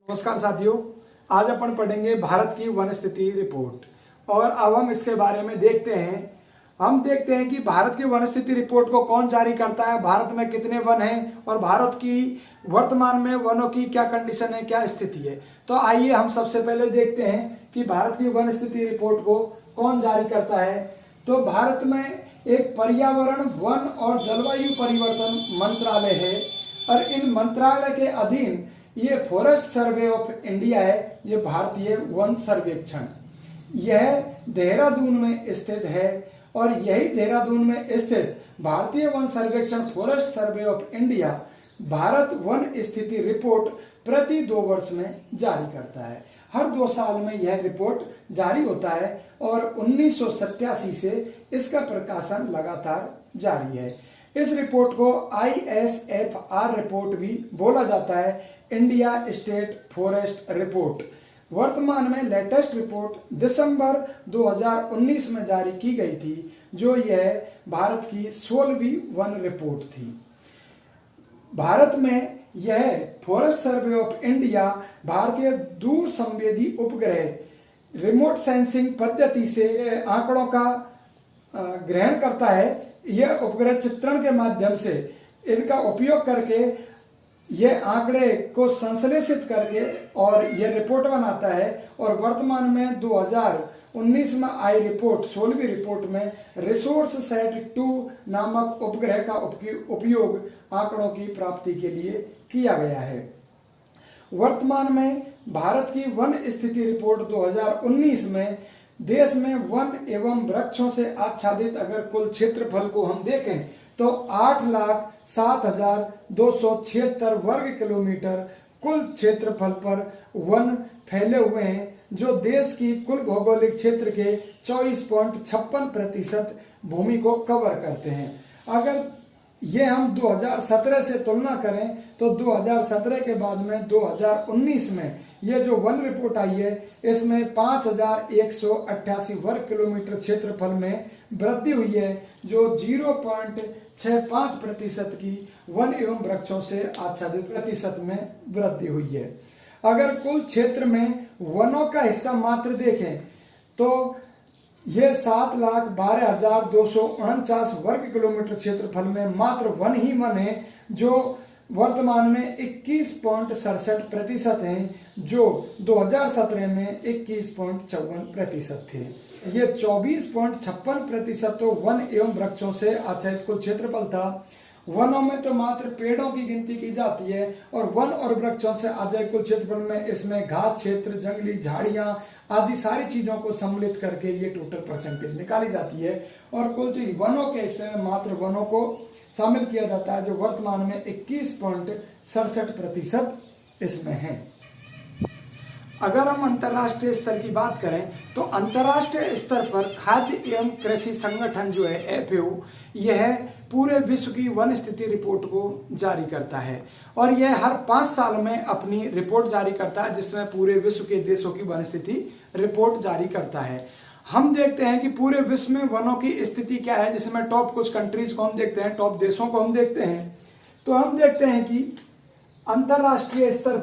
नमस्कार साथियों, आज अपन पढ़ेंगे भारत की वन स्थिति रिपोर्ट। और अब हम इसके बारे में देखते हैं कि भारत की वन स्थिति रिपोर्ट को कौन जारी करता है, भारत में कितने वन हैं और भारत की वर्तमान में वनों की क्या कंडीशन है, क्या स्थिति है। तो आइए हम सबसे पहले देखते हैं कि भारत की वन स्थिति रिपोर्ट को कौन जारी करता है। तो भारत में एक पर्यावरण, वन और जलवायु परिवर्तन मंत्रालय है और इन मंत्रालय के अधीन ये फॉरेस्ट सर्वे ऑफ इंडिया है, ये भारतीय वन सर्वेक्षण। यह देहरादून में स्थित है और यही देहरादून में स्थित भारतीय वन सर्वेक्षण forest survey of India Bharat one स्थिति रिपोर्ट प्रति 2 वर्ष में जारी करता है। हर 2 साल में यह रिपोर्ट जारी होता है और 1987 से इसका प्रकाशन लगातार जारी है। इस रिपोर्ट को ISFR रिपोर्ट भी बोला जाता है, इंडिया स्टेट फॉरेस्ट रिपोर्ट। वर्तमान में लेटेस्ट रिपोर्ट दिसंबर 2019 में जारी की गई थी, जो यह भारत की 16वीं वन रिपोर्ट थी। भारत में यह फॉरेस्ट सर्वे ऑफ इंडिया भारतीय दूर संवेदी उपग्रह रिमोट सेंसिंग पद्धति से आंकड़ों का ग्रहण करता है। यह उपग्रह चित्रण के माध्यम से इनका उपयोग करके यह आंकड़े को संश्लेषित करके और यह रिपोर्ट बनाता है। और वर्तमान में 2019 में आई रिपोर्ट, 16वीं रिपोर्ट में रिसोर्स सेट 2 नामक उपग्रह का उपयोग आंकड़ों की प्राप्ति के लिए किया गया है। वर्तमान में भारत की वन स्थिति रिपोर्ट 2019 में देश में वन एवं वृक्षों से आच्छादित अगर कुल क्षेत्रफल को हम देखें तो 8,07,276 वर्ग किलोमीटर कुल क्षेत्रफल पर वन फैले हुए हैं, जो देश की कुल भौगोलिक क्षेत्र के 24.56% भूमि को कवर करते हैं। अगर ये हम 2017 से तुलना करें तो 2017 के बाद में 2019 में ये जो वन रिपोर्ट आई है, इसमें 5,188 वर्ग किलोमीटर क्षेत्रफल में वृद्धि हुई है, जो 0.65% की वन एवं वृक्षों से आच्छादित प्रतिशत में वृद्धि हुई है। अगर कुल क्षेत्र में वनों का हिस्सा मात्र देखें तो ये 7,12,249 वर्ग किलोमीटर क्षेत्रफल में मात्र वन ही वन है, जो वर्तमान में 21.67% हैं, जो 2017 में 21.54% थे। ये 24.56% तो वन एवं वृक्षों से आच्छादित कुल क्षेत्रफल था। वनों में तो मात्र पेड़ों की गिनती की जाती है और वन और वृक्षों से आच्छादित कुल क्षेत्रफल में इसमें घास क्षेत्र, जंगली झाड़ियां आदि सारी चीजों को सम्मिलित करके ये टोटल परसेंटेज निकाली जाती है। और कुल जो वनों के हिस्से में मात्र वनों को शामिल किया जाता है, जो वर्तमान में 21.67% इसमें है। अगर हम अंतर्राष्ट्रीय स्तर की बात करें तो अंतर्राष्ट्रीय स्तर पर खाद्य एवं कृषि संगठन जो है FAO, यह पूरे विश्व की वन स्थिति रिपोर्ट को जारी करता है और यह हर 5 साल में अपनी रिपोर्ट जारी करता है, जिसमें पूरे विश्व के देशों की वन स्थिति रिपोर्ट जारी करता है। हम देखते हैं कि पूरे विश्व में वनों की स्थिति क्या है, जिसमें टॉप कुछ कंट्रीज को हम देखते हैं, टॉप देशों को हम देखते हैं। तो हम देखते हैं कि अंतर्राष्ट्रीय स्तर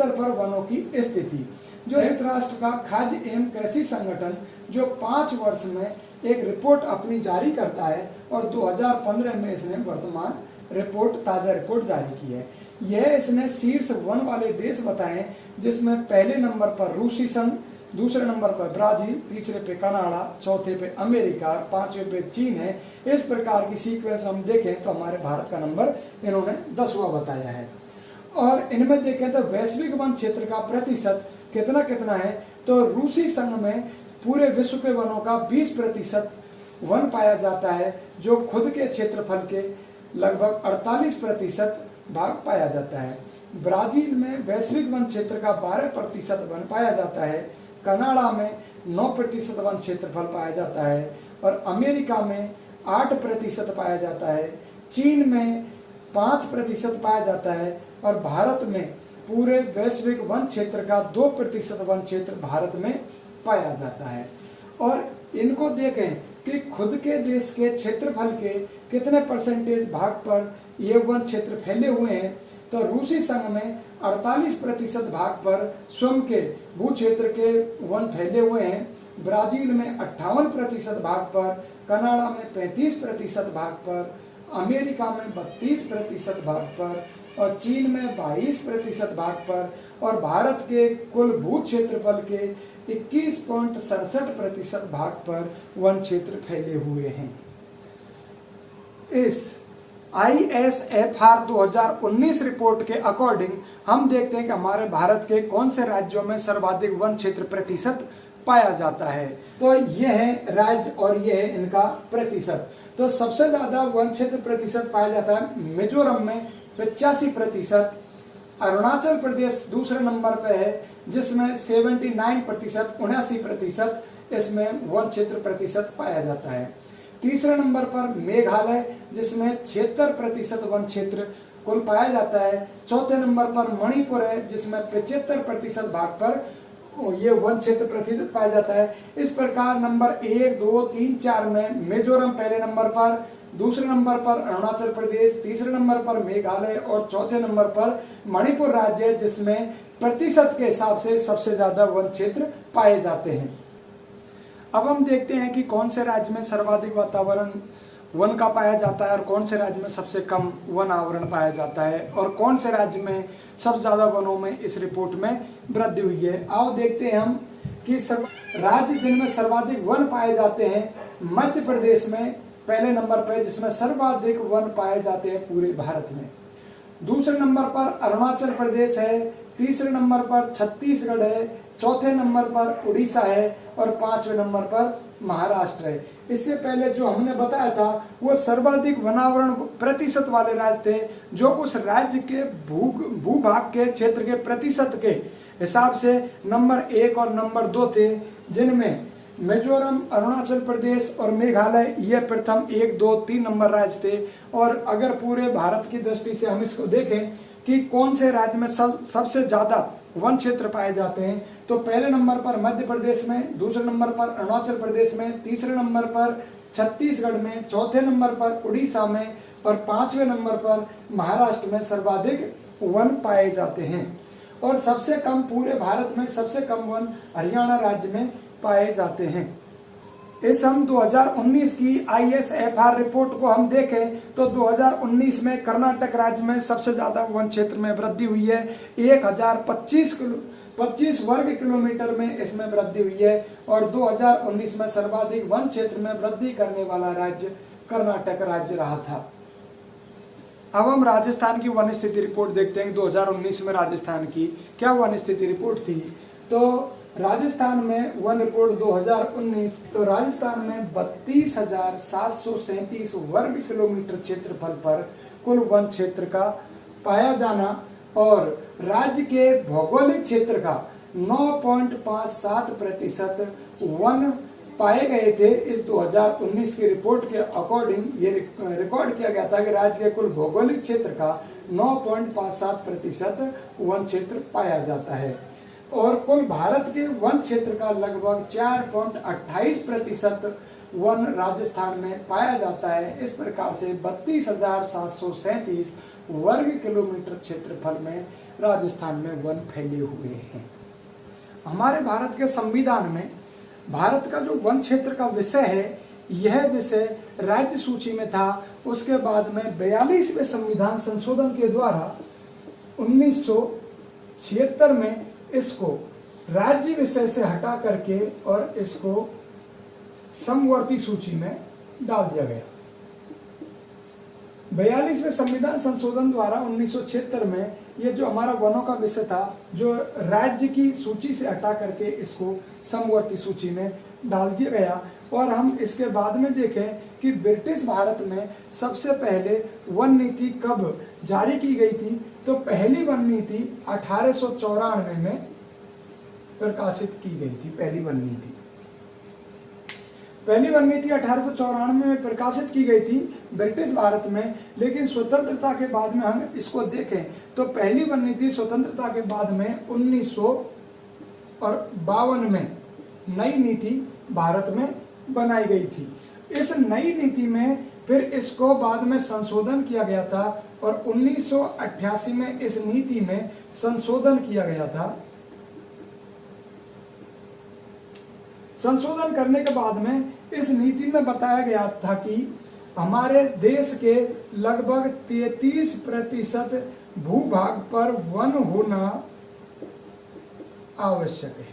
पर वनों की स्थिति, जो संयुक्त राष्ट्र का खाद्य एवं कृषि संगठन जो 5 वर्ष में एक रिपोर्ट अपनी जारी करता है और 2015 में इसने वर्तमान रिपोर्ट, ताजा रिपोर्ट जारी की है। यह इसने शीर्ष वन वाले देश बताए, जिसमें पहले नंबर पर रूसी संघ, दूसरे नंबर पर ब्राजील, तीसरे पे कनाडा, चौथे पे अमेरिका, 5वें पे चीन है। इस प्रकार की सीक्वेंस हम देखें तो हमारे भारत का नंबर इन्होंने 10वां बताया है। और इनमें देखें तो वैश्विक वन क्षेत्र का प्रतिशत कितना है, तो रूसी संघ में पूरे विश्व के वनों का 20% वन पाया जाता है, जो खुद के क्षेत्रफल के लगभग 48% भाग पाया जाता है। ब्राजील में वैश्विक वन क्षेत्र का 12% वन पाया जाता है, कनाडा में 9% वन क्षेत्रफल पाया जाता है और अमेरिका में 8% पाया जाता है, चीन में 5% पाया जाता है और भारत में पूरे वैश्विक वन क्षेत्र का 2% वन क्षेत्र भारत में पाया जाता है। और इनको देखें कि खुद के देश के क्षेत्रफल के कितने परसेंटेज भाग पर ये वन क्षेत्र फैले हुए हैं, तो रूसी संघ में 48% भाग पर स्वयं के भू क्षेत्र के वन फैले हुए हैं, ब्राजील में 58% भाग पर, कनाडा में 35% भाग पर, अमेरिका में 32% भाग पर और चीन में 22% भाग पर, और भारत के कुल भू क्षेत्रफल के 21.67% भाग पर वन क्षेत्र फैले हुए हैं। इस ISFR 2019 रिपोर्ट के अकॉर्डिंग हम देखते हैं कि हमारे भारत के कौन से राज्यों में सर्वाधिक वन क्षेत्र प्रतिशत पाया जाता है। तो ये है राज्य और ये है इनका प्रतिशत। तो सबसे ज्यादा वन क्षेत्र प्रतिशत पाया जाता है मिजोरम में 85%, अरुणाचल प्रदेश दूसरे नंबर पे है जिसमें 79%, 79% इसमें वन क्षेत्र प्रतिशत पाया जाता है। तीसरे नंबर पर मेघालय जिसमें 76% वन क्षेत्र कुल पाया जाता है। चौथे नंबर पर मणिपुर है जिसमें 75% भाग पर ये वन क्षेत्र प्रतिशत पाया जाता है। इस प्रकार नंबर 1, 2, 3, 4 में मिजोरम पहले नंबर पर, दूसरे नंबर पर अरुणाचल प्रदेश, तीसरे नंबर पर मेघालय और चौथे नंबर पर मणिपुर राज्य है जिसमें प्रतिशत के हिसाब से सबसे ज्यादा वन क्षेत्र पाए जाते हैं। अब हम देखते हैं कि कौन से राज्य में सर्वाधिक वातावरण वन का पाया जाता है और कौन से राज्य में सबसे कम वन आवरण पाया जाता है और कौन से राज्य में सबसे ज्यादा वनों में इस रिपोर्ट में वृद्धि हुई है। आओ देखते हैं हम कि राज्य जिनमें सर्वाधिक वन पाए जाते हैं। मध्य प्रदेश में पहले नंबर पर जिसमें सर्वाधिक वन पाए जाते हैं पूरे भारत में। दूसरे नंबर पर अरुणाचल प्रदेश है, तीसरे नंबर पर छत्तीसगढ़ है, चौथे नंबर पर उड़ीसा है और पांचवें नंबर पर महाराष्ट्र है। इससे पहले जो हमने बताया था वो सर्वाधिक वनावरण प्रतिशत वाले राज्य थे, जो उस राज्य के भूभाग के क्षेत्र के प्रतिशत के हिसाब से नंबर 1 और नंबर 2 थे, जिनमें मिजोरम, अरुणाचल प्रदेश और मेघालय ये प्रथम 1, 2, 3 नंबर राज्य थे। और अगर पूरे भारत की दृष्टि से हम इसको देखें कि कौन से राज्य में सबसे ज्यादा वन क्षेत्र पाए जाते हैं, तो पहले नंबर पर मध्य प्रदेश में, दूसरे नंबर पर अरुणाचल प्रदेश में, तीसरे नंबर पर छत्तीसगढ़ में, चौथे नंबर पर उड़ीसा में और पांचवें नंबर पर महाराष्ट्र में सर्वाधिक वन पाए जाते हैं। और सबसे कम पूरे भारत में सबसे कम वन हरियाणा राज्य में पाए जाते हैं। इस हम 2019 की ISFR रिपोर्ट को हम देखें तो 2019 में कर्नाटक राज्य में सबसे ज्यादा वन क्षेत्र में वृद्धि हुई है। 1025 वर्ग किलोमीटर में इसमें वृद्धि हुई है और 2019 में सर्वाधिक वन क्षेत्र में वृद्धि करने वाला राज्य कर्नाटक राज्य रहा था। अब हम राजस्थान की वन स्थिति रिपोर्ट देखते हैं। 2019 में राजस्थान की क्या वन स्थिति रिपोर्ट थी। तो राजस्थान में वन रिपोर्ट 2019, तो राजस्थान में 32,737 वर्ग किलोमीटर क्षेत्रफल पर कुल वन क्षेत्र का पाया जाना और राज्य के भौगोलिक क्षेत्र का 9.57% वन पाए गए थे। इस 2019 की रिपोर्ट के अकॉर्डिंग ये रिकॉर्ड किया गया था कि राज्य के कुल भौगोलिक क्षेत्र का 9.57% वन क्षेत्र पाया जाता है और कुल भारत के वन क्षेत्र का लगभग 4.28% वन राजस्थान में पाया जाता है। इस प्रकार से 32,737 वर्ग किलोमीटर क्षेत्रफल में राजस्थान में वन फैले हुए हैं। हमारे भारत के संविधान में भारत का जो वन क्षेत्र का विषय है, यह विषय राज्य सूची में था। उसके बाद में 42वें संविधान संशोधन के द्वारा 1976 में इसको राज्य विषय से हटा करके और इसको समवर्ती सूची में डाल दिया गया। 42वें संविधान संशोधन द्वारा 1976 में ये जो हमारा वनों का विषय था, जो राज्य की सूची से हटा करके इसको समवर्ती सूची में डाल दिया गया। और हम इसके बाद में देखें कि ब्रिटिश भारत में सबसे पहले वन नीति कब जारी की गई थी, तो पहली वन नीति 1894 में प्रकाशित की गई थी। पहली वन नीति 1894 में प्रकाशित की गई थी ब्रिटिश भारत में। लेकिन स्वतंत्रता के बाद में हम इसको देखें तो पहली वन नीति स्वतंत्रता के बाद में 1952 में नई नीति भारत में बनाई गई थी। इस नई नीति में फिर इसको बाद में संशोधन किया गया था और 1988 में इस नीति में संशोधन किया गया था। संशोधन करने के बाद में इस नीति में बताया गया था कि हमारे देश के लगभग 33% भूभाग पर वन होना आवश्यक है।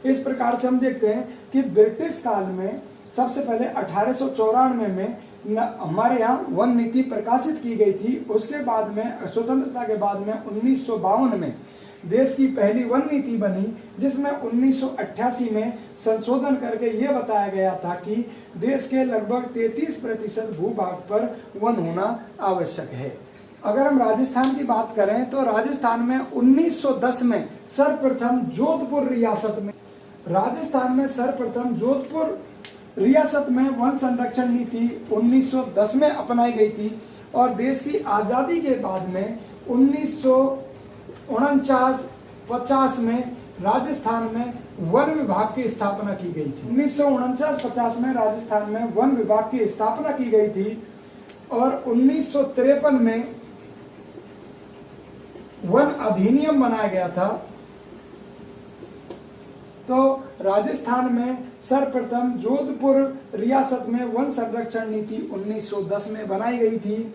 इस प्रकार से हम देखते हैं कि ब्रिटिश काल में सबसे पहले 1894 में हमारे यहाँ वन नीति प्रकाशित की गई थी। उसके बाद में स्वतंत्रता के बाद में 1952 में देश की पहली वन नीति बनी, जिसमें 1988 में संशोधन करके ये बताया गया था कि देश के लगभग 33% भूभाग पर वन होना आवश्यक है। अगर हम राजस्थान की बात करें तो राजस्थान में 1910 में सर्वप्रथम जोधपुर रियासत में वन संरक्षण नीति 1910 में अपनाई गई थी और देश की आजादी के बाद में 1949-50 में राजस्थान में वन विभाग की स्थापना की गई थी। 1949-50 में राजस्थान में वन विभाग की स्थापना की गई थी और 1953 में वन अधिनियम बनाया गया था। तो राजस्थान में सर्वप्रथम जोधपुर रियासत में वन संरक्षण नीति 1910 में बनाई गई थी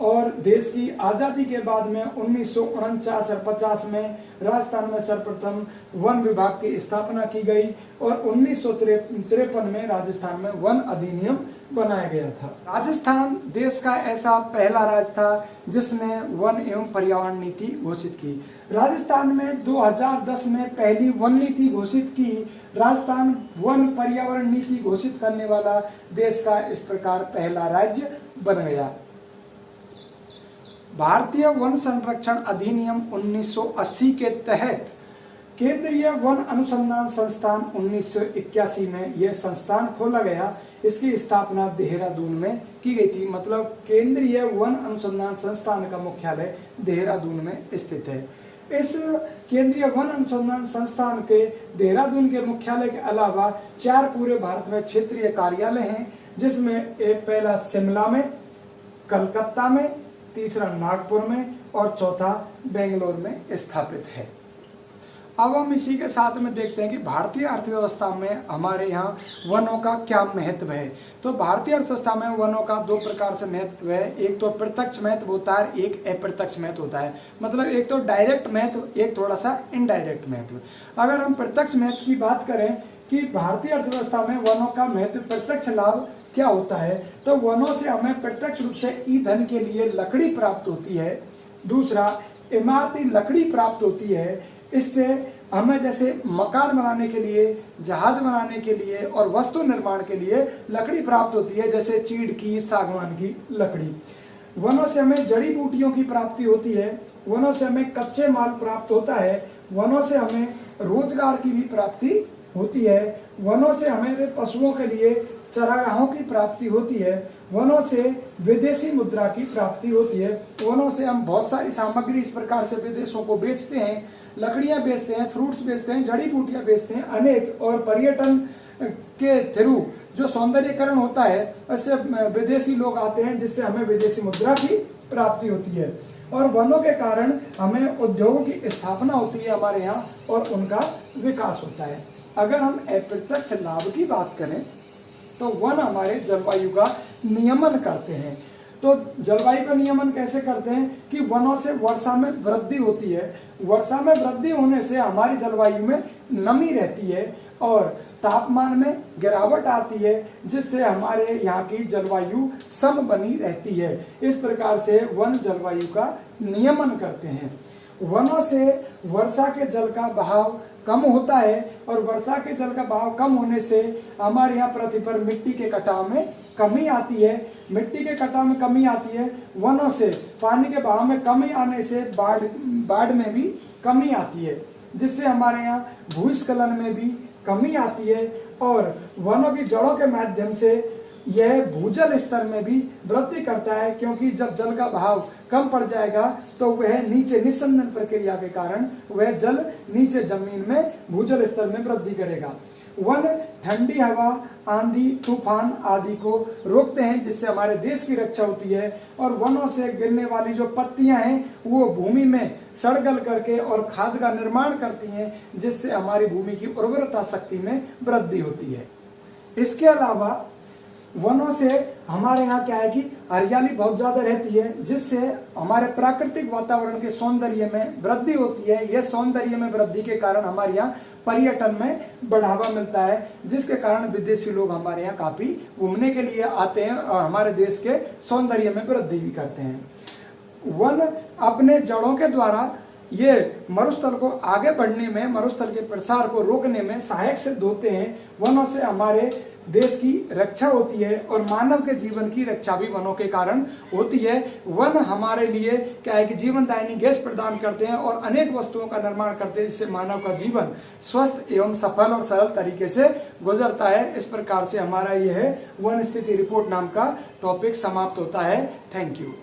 और देश की आजादी के बाद में 1949 और 50 में राजस्थान में सर्वप्रथम वन विभाग की स्थापना की गई और 1953 में राजस्थान में वन अधिनियम बनाया गया था। राजस्थान देश का ऐसा पहला राज्य था जिसने वन एवं पर्यावरण नीति घोषित की। राजस्थान में 2010 में पहली वन नीति घोषित की। राजस्थान वन पर्यावरण नीति घोषित करने वाला देश का इस प्रकार पहला राज्य बन गया। भारतीय वन संरक्षण अधिनियम 1980 के तहत केंद्रीय वन अनुसंधान संस्थान 1981 में यह संस्थान खोला गया। इसकी स्थापना देहरादून में की गई थी। मतलब केंद्रीय वन अनुसंधान संस्थान का मुख्यालय देहरादून में स्थित है। इस केंद्रीय वन अनुसंधान संस्थान के देहरादून के मुख्यालय के अलावा 4 पूरे भारत में क्षेत्रीय कार्यालय हैं, जिसमें एक पहला शिमला में, कलकत्ता में, तीसरा नागपुर में और चौथा बेंगलोर में स्थापित है। अब हम इसी के साथ में देखते हैं कि भारतीय अर्थव्यवस्था में हमारे यहाँ वनों का क्या महत्व है। तो भारतीय अर्थव्यवस्था में वनों का 2 प्रकार से महत्व है। एक तो प्रत्यक्ष महत्व होता है, एक अप्रत्यक्ष महत्व होता है। मतलब एक तो डायरेक्ट महत्व, एक थोड़ा सा इनडायरेक्ट महत्व। अगर हम प्रत्यक्ष महत्व की बात करें कि भारतीय अर्थव्यवस्था में वनों का महत्व, प्रत्यक्ष लाभ क्या होता है, तो वनों से हमें प्रत्यक्ष रूप से ईंधन के लिए लकड़ी प्राप्त होती है। दूसरा, इमारती लकड़ी प्राप्त होती है। इससे हमें जैसे मकान बनाने के लिए, जहाज बनाने के लिए और वस्तु निर्माण के लिए लकड़ी प्राप्त होती है, जैसे चीड़ की, सागवान की लकड़ी। वनों से हमें जड़ी बूटियों की प्राप्ति होती है। वनों से हमें कच्चे माल प्राप्त होता है। वनों से हमें रोजगार की भी प्राप्ति होती है। वनों से हमें पशुओं के लिए चरागाहों की प्राप्ति होती है। वनों से विदेशी मुद्रा की प्राप्ति होती है। वनों से हम बहुत सारी सामग्री इस प्रकार से विदेशों को बेचते हैं। लकड़ियां बेचते हैं, फ्रूट्स बेचते हैं, जड़ी बूटियां बेचते हैं अनेक। और पर्यटन के थ्रू जो सौंदर्यीकरण होता है, उससे विदेशी लोग आते हैं, जिससे हमें विदेशी मुद्रा की प्राप्ति होती है। और वनों के कारण हमें उद्योगों की स्थापना होती है हमारे यहाँ और उनका विकास होता है। अगर हम अप्रत्यक्ष लाभ की बात करें तो वन हमारे जलवायु का नियमन करते हैं। तो जलवायु का नियमन कैसे करते हैं कि वनों से वर्षा में वृद्धि होती है। वर्षा में वृद्धि होने से हमारी जलवायु में नमी रहती है और तापमान में गिरावट आती है, जिससे हमारे यहाँ की जलवायु सम बनी रहती है। इस प्रकार से वन जलवायु का नियमन करते हैं। वनों से वर्षा के जल का बहाव कम होता है और वर्षा के जल का बहाव कम होने से हमारे यहाँ पृथ्वी पर मिट्टी के कटाव में कमी आती है। मिट्टी के कटाव में कमी आती है। वनों से पानी के बहाव में कमी आने से बाढ़ में भी कमी आती है, जिससे हमारे यहाँ भूस्खलन में भी कमी आती है। और वनों की जड़ों के माध्यम से यह भूजल स्तर में भी वृद्धि करता है, क्योंकि जब जल का बहाव कम पड़ जाएगा तो वह नीचे निस्संदन प्रक्रिया के कारण वह जल नीचे जमीन में भूजल स्तर में वृद्धि करेगा। वन ठंडी हवा, आंधी, तूफान आदि को रोकते हैं, जिससे हमारे देश की रक्षा होती है। और वनों से गिरने वाली जो पत्तियां हैं वो भूमि में सड़गल करके और खाद का निर्माण करती हैं, जिससे हमारी भूमि की उर्वरता शक्ति में वृद्धि होती है। इसके अलावा वनों से हमारे यहाँ क्या है कि हरियाली बहुत ज्यादा रहती है, जिससे हमारे प्राकृतिक वातावरण के सौंदर्य में वृद्धि होती है। यह सौंदर्य में वृद्धि के कारण हमारे यहाँ पर्यटन में बढ़ावा मिलता है, जिसके कारण विदेशी लोग हमारे यहाँ काफी घूमने के लिए आते हैं और हमारे देश के सौंदर्य में वृद्धि भी करते हैं। वन अपने जड़ों के द्वारा ये मरुस्थल को आगे बढ़ने में, मरुस्थल के प्रसार को रोकने में सहायक सिद्ध होते हैं। वनों से हमारे देश की रक्षा होती है और मानव के जीवन की रक्षा भी वनों के कारण होती है। वन हमारे लिए क्या है कि जीवनदायिनी गैस प्रदान करते हैं और अनेक वस्तुओं का निर्माण करते हैं, जिससे मानव का जीवन स्वस्थ एवं सफल और सरल तरीके से गुजरता है। इस प्रकार से हमारा यह वन स्थिति रिपोर्ट नाम का टॉपिक समाप्त होता है। Thank you.